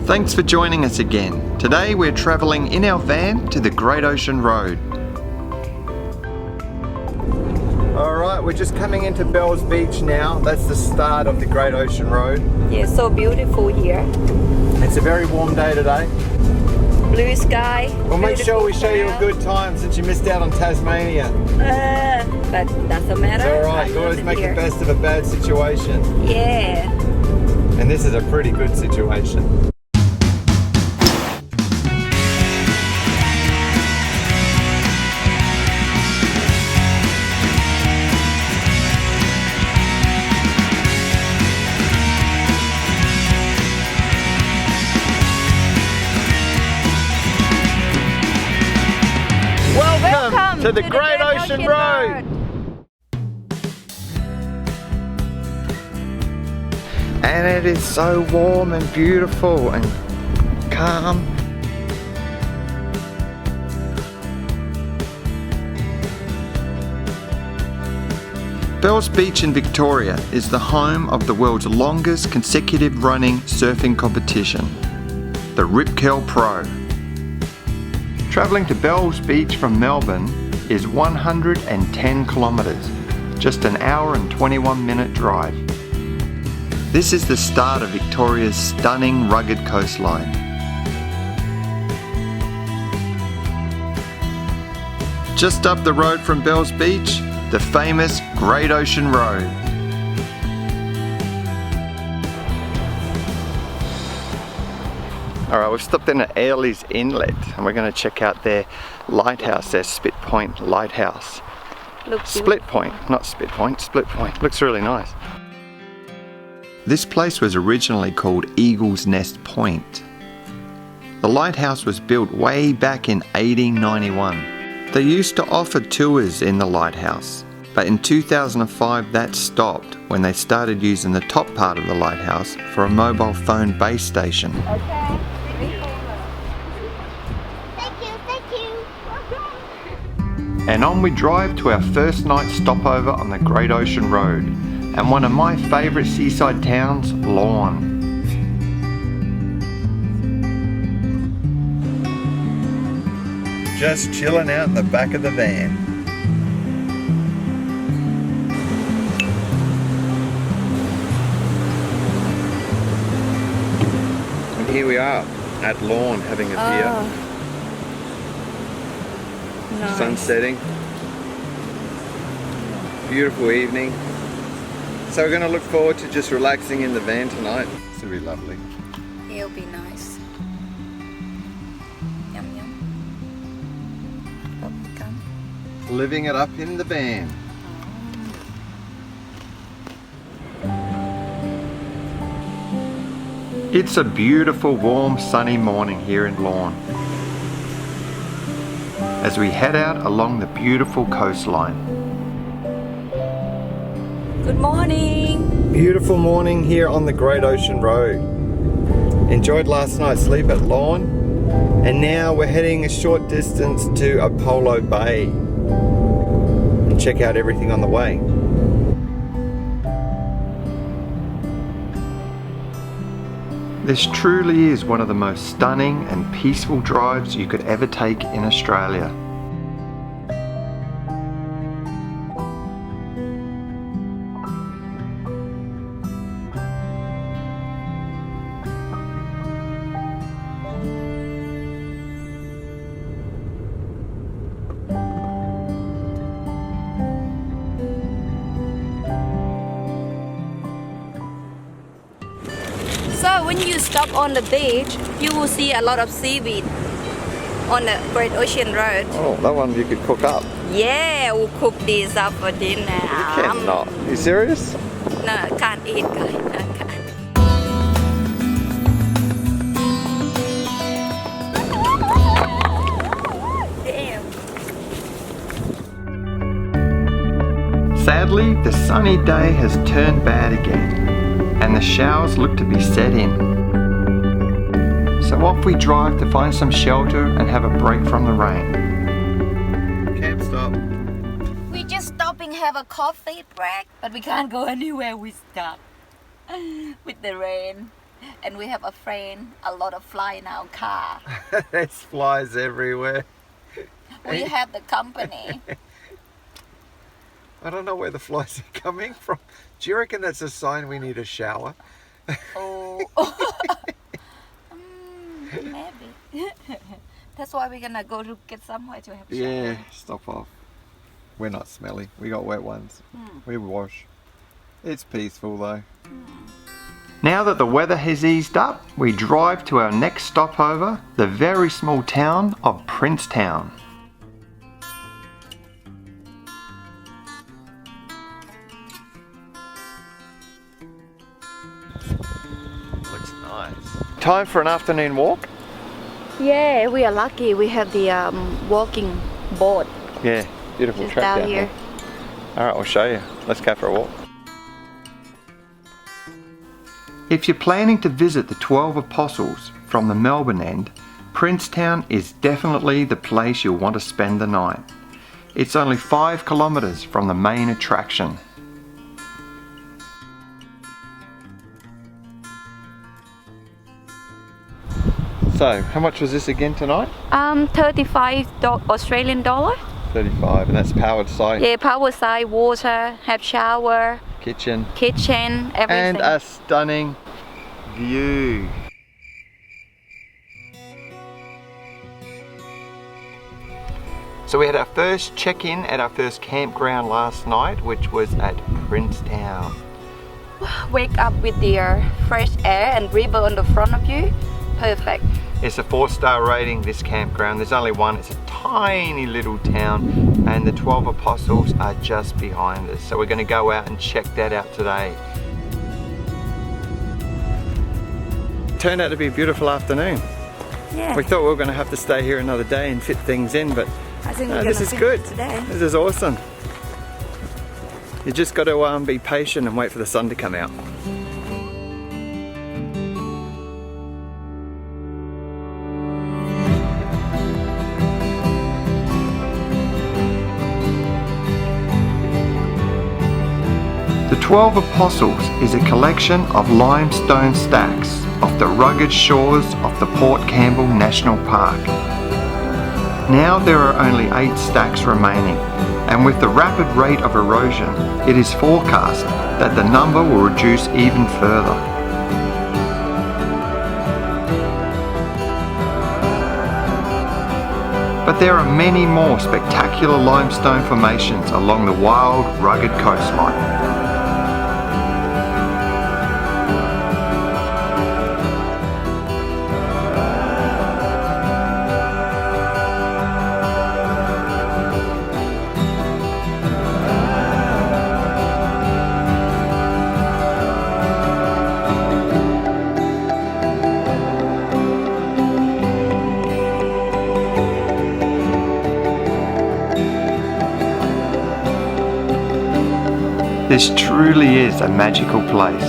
Thanks for joining us again. Today we're travelling in our van to the Great Ocean Road. Alright, we're just coming into Bells Beach now. That's the start of the Great Ocean Road. Yeah, so beautiful here. It's a very warm day today. Blue sky. We'll make sure we show you a good time since you missed out on Tasmania. But doesn't matter. It's alright, you always make the best of a bad situation. Yeah. And this is a pretty good situation. Welcome to the Great Ocean Road. And it is so warm and beautiful and calm. Bells Beach in Victoria is the home of the world's longest consecutive running surfing competition, the Rip Curl Pro. Travelling to Bells Beach from Melbourne is 110 kilometres, just an hour and 21-minute drive. This is the start of Victoria's stunning rugged coastline. Just up the road from Bells Beach, the famous Great Ocean Road. Alright, we've stopped in at Airlie's Inlet and we're going to check out their lighthouse, their Spit Point lighthouse. Split Point, not Spit Point, Split Point. Looks really nice. This place was originally called Eagle's Nest Point. The lighthouse was built way back in 1891. They used to offer tours in the lighthouse, but in 2005 that stopped when they started using the top part of the lighthouse for a mobile phone base station. Okay. And on we drive to our first night stopover on the Great Ocean Road, and one of my favourite seaside towns, Lorne. Just chilling out in the back of the van. And here we are at Lorne having a beer. Nice. Sun setting. Beautiful evening. So we're going to look forward to just relaxing in the van tonight. This will be lovely. It'll be nice. Yum yum. Come. Living it up in the van. It's a beautiful, warm, sunny morning here in Lorne as we head out along the beautiful coastline. Good morning. Beautiful morning here on the Great Ocean Road. Enjoyed last night's sleep at Lorne, and now we're heading a short distance to Apollo Bay and check out everything on the way. This truly is one of the most stunning and peaceful drives you could ever take in Australia. So when you stop on the beach, you will see a lot of seaweed on the Great Ocean Road. Oh, that one you could cook up. Yeah, we'll cook this up for dinner. You cannot. Are you serious? No, can't eat, guys. Damn. Sadly, the sunny day has turned bad again, and the showers look to be set in. So off we drive to find some shelter and have a break from the rain. Camp stop. We just stopping have a coffee break, but we can't go anywhere. We stuck with the rain. And we have a friend, a lot of fly in our car. There's flies everywhere. We have the company. I don't know where the flies are coming from. Do you reckon that's a sign we need a shower? Oh. Maybe. That's why we're gonna go to get somewhere to have a shower. Yeah, stop off. We're not smelly. We got wet ones. We wash. It's peaceful though. Now that the weather has eased up, we drive to our next stopover, the very small town of Princetown. Looks nice. Time for an afternoon walk? Yeah, we are lucky. We have the walking board. Yeah, beautiful Just track down down here. Alright, I'll show you. Let's go for a walk. If you're planning to visit the 12 Apostles from the Melbourne end, Princetown is definitely the place you'll want to spend the night. It's only 5 kilometres from the main attraction. So, how much was this again tonight? 35 Australian dollar. 35, and that's powered side. Yeah, power side, water, have shower, Kitchen. kitchen, everything. And a stunning view. So we had our first check-in at our first campground last night, which was at Princetown. Wake up with the fresh air and river on the front of you. Perfect. It's a 4-star rating, this campground. There's only one. It's a tiny little town, and the 12 Apostles are just behind us. So we're going to go out and check that out today. Turned out to be a beautiful afternoon. Yeah. We thought we were going to have to stay here another day and fit things in, but I think we're this gonna is finish good. today. This is awesome. You just got to be patient and wait for the sun to come out. The 12 Apostles is a collection of limestone stacks off the rugged shores of the Port Campbell National Park. Now there are only 8 stacks remaining, and with the rapid rate of erosion, it is forecast that the number will reduce even further. But there are many more spectacular limestone formations along the wild, rugged coastline. This truly is a magical place.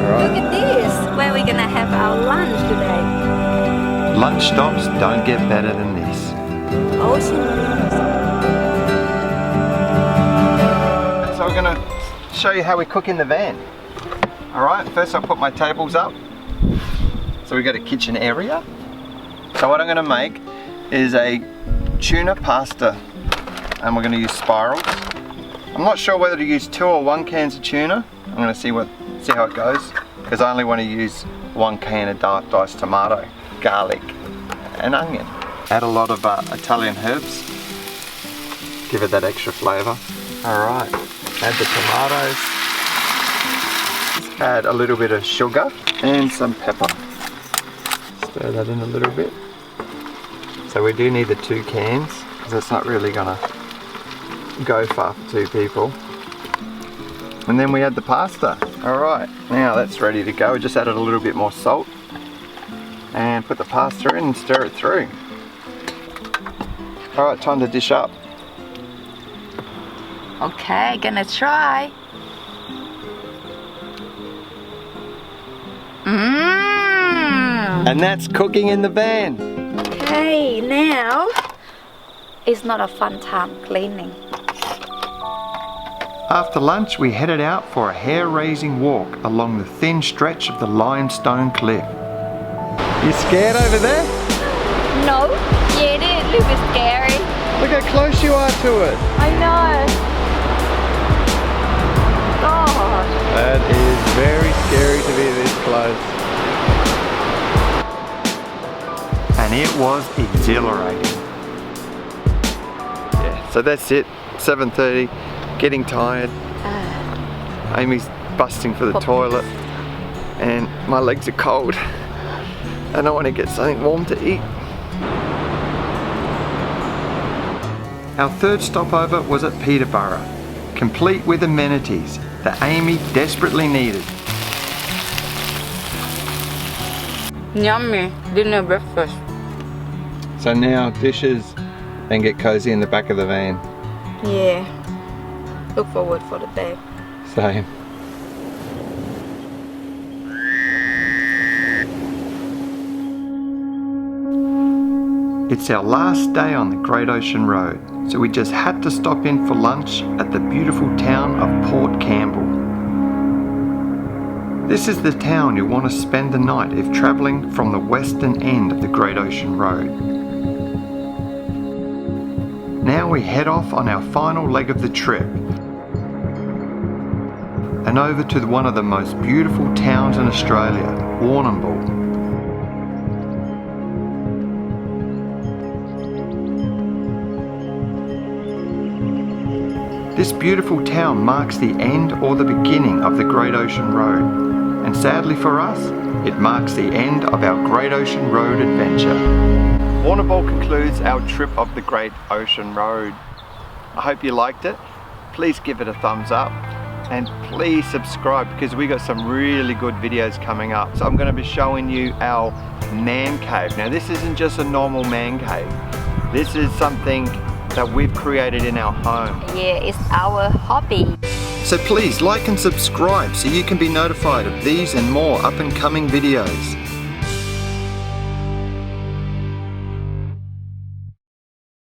Look at this, where we're gonna have our lunch today. Lunch stops don't get better than this. Ocean. So we're going to show you how we cook in the van. Alright, first I'll put my tables up. So we've got a kitchen area. So what I'm going to make is a tuna pasta, and we're going to use spirals. I'm not sure whether to use 2 or 1 cans of tuna. I'm going to see how it goes, because I only want to use 1 can of diced tomato, garlic and onion. Add a lot of Italian herbs, give it that extra flavour. Alright, add the tomatoes, add a little bit of sugar and some pepper. Stir that in a little bit. So we do need the 2 cans, because it's not really going to go far for 2 people. And then we add the pasta. Alright, now that's ready to go. We just added a little bit more salt and put the pasta in and stir it through. Alright, time to dish up. Okay, gonna try. And that's cooking in the van. Hey, now it's not a fun time cleaning. After lunch, we headed out for a hair-raising walk along the thin stretch of the limestone cliff. You scared over there? No, yeah, it is a little bit scary. Look how close you are to it. I know. God. That is very scary to be this close. And it was exhilarating. Yeah, so that's it. 7:30. Getting tired. Amy's busting for the toilet and my legs are cold and I want to get something warm to eat. Our third stopover was at Peterborough, complete with amenities that Amy desperately needed. Yummy dinner breakfast. So now dishes and get cozy in the back of the van. Yeah. Look forward for the day. Same. It's our last day on the Great Ocean Road, so we just had to stop in for lunch at the beautiful town of Port Campbell. This is the town you want to spend the night if travelling from the western end of the Great Ocean Road. Now we head off on our final leg of the trip and over to one of the most beautiful towns in Australia, Warrnambool. This beautiful town marks the end or the beginning of the Great Ocean Road, and sadly for us, it marks the end of our Great Ocean Road adventure. Warrnambool concludes our trip of the Great Ocean Road. I hope you liked it. Please give it a thumbs up. And please subscribe because we got some really good videos coming up. So I'm going to be showing you our man cave. Now this isn't just a normal man cave. This is something that we've created in our home. Yeah, it's our hobby. So please like and subscribe so you can be notified of these and more up and coming videos.